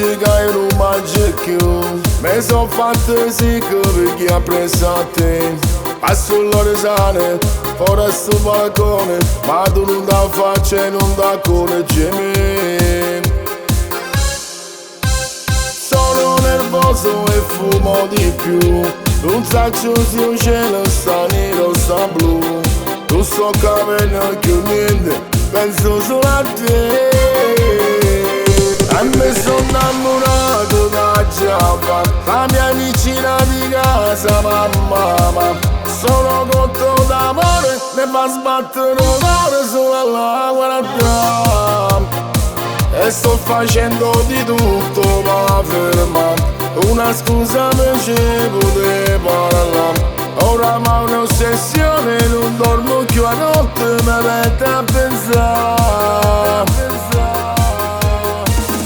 pensi che io non mangio più. Mi son fatto sick perché ha preso a te. Passo l'orisane, fuori sto balcone, ma tu non da faccia e non da correggimi. Sono nervoso e fumo di più. Non saccio se il cielo sta nero o sta blu. Non so capire più niente, penso solo a te. E mi sono innamorato da Giappa, la mia vicina di casa, mamma. Sono cotto d'amore, ne fa sbattere l'ore solo alla guarda. E sto facendo di tutto per fermare una scusa mi ci potevo parlare. Oramai un'ossessione, non dormo più a notte, mi metto a pensare.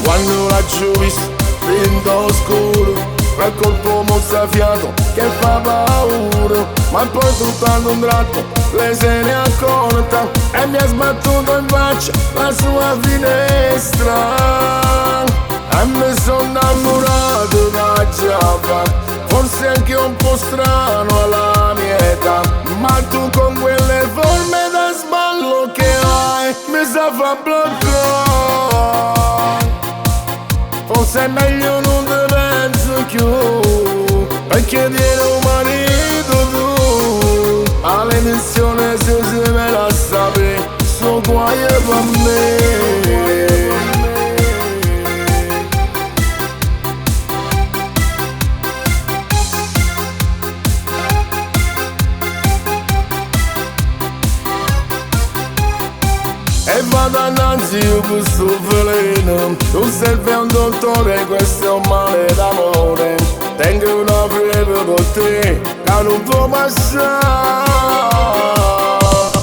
Quando l'ho visto, vinto scuro, quel colpo mozzafiato che fa paura. Ma poi tutto ad un tratto, lei se ne è accorta e mi ha sbattuto in faccia la sua finestra. E mi sono innamorato da Giappa, forse anche un po' strano alla mia età. Ma tu con quelle forme da sballo che hai mi sa fa bloccare. Forse è meglio non te penso più, perché dire un marito tu alle missioni se me la sape, so guai per me. E vado annanzi io questo veleno, non serve un dottore, questo è un male d'amore. Tengo una fede per te, che non può passare.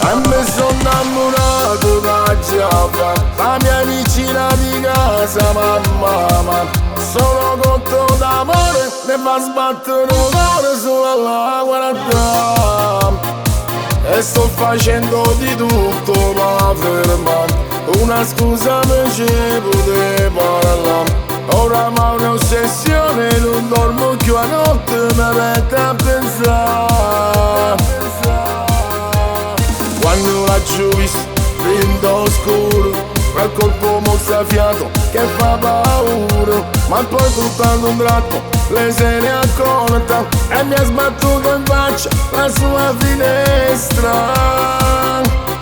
E mi sono innamorato da Giappa, la mia vicina di casa, mamma. Sono cotto d'amore, ne fa sbattere l'ore solo alla guarda. E sto facendo di tutto per fermare una scusa mi ci potevo parlare. Oramai un'ossessione, non dormo più a notte, mi metto a pensare. Quando l'ho visto, vinto scuro, quel colpo mozzafiato che fa paura. Ma poi tutto ad un tratto, lei se ne è accorta e mi ha sbattuto in faccia la sua finestra.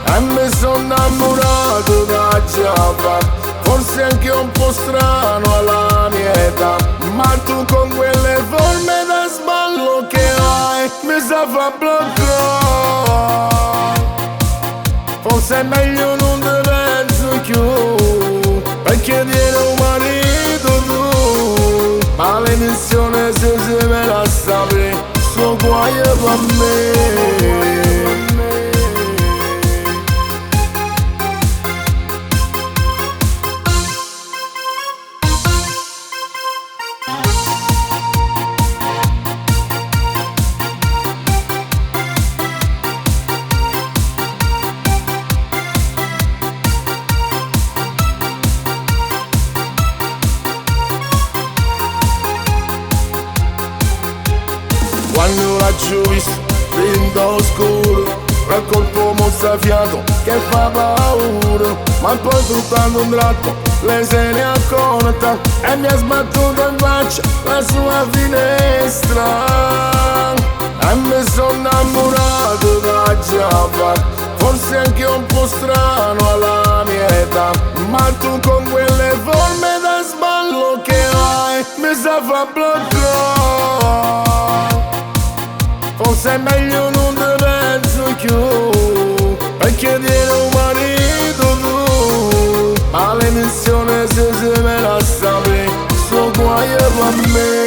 E mi sono innamorato da Giappa, forse anche un po' strano alla mia età. Ma tu con quelle forme da sballo che hai mi sa fa bloccare. Forse è meglio non te penso più, perché dire un marito tu alle missioni se me la sape, so guai per me. Quando l'ho visto, vinto scuro, quel colpo mozzafiato che fa paura. Ma poi tutto ad un tratto, lei se ne è accorta e mi ha sbattuto in faccia la sua finestra. E mi sono innamorato da Giappa, forse anche un po' strano alla mia età. Ma tu con quelle forme da sballo che hai mi sa fa bloccare. Forse è meglio non te penso più, perché dire un marito tu alle missioni se me la sape, so guai per me.